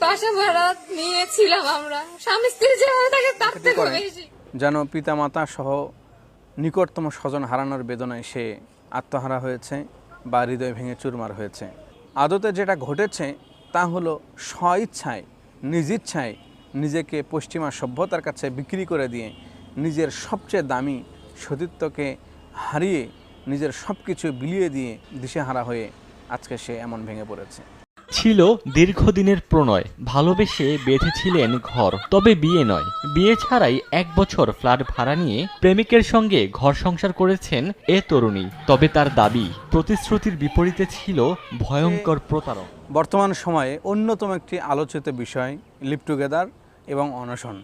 বাসা ভাড়া নিয়েছিলাম আমরা, স্বামী স্ত্রী যেভাবে থাকে তার থেকে বেশি। যেন পিতামাতা সহ নিকটতম স্বজন হারানোর বেদনায় সে আত্মহারা হয়েছে বা হৃদয় ভেঙে চুরমার হয়েছে। আদতে যেটা ঘটেছে তা হলো স্বইচ্ছায় নিজ ইচ্ছায় নিজেকে পশ্চিমা সভ্যতার কাছে বিক্রি করে দিয়ে নিজের সবচেয়ে দামি সতীত্বকে হারিয়ে নিজের সব কিছু বিলিয়ে দিয়ে দিশেহারা হয়ে আজকে সে এমন ভেঙে পড়েছে। ছিল দীর্ঘদিনের প্রণয়, ভালোবেসে বেঁধেছিলেন ঘর, তবে বিয়ে নয়, বিয়ে ছাড়াই 1 বছর ফ্ল্যাট ভাড়া নিয়ে প্রেমিকের সঙ্গে ঘর সংসার করেছেন এ তরুণী। তবে তার দাবি প্রতিশ্রুতির বিপরীতে ছিল ভয়ঙ্কর প্রতারণা। বর্তমান সময়ে অন্যতম একটি আলোচিত বিষয় লিভ টুগেদার এবং অনশন।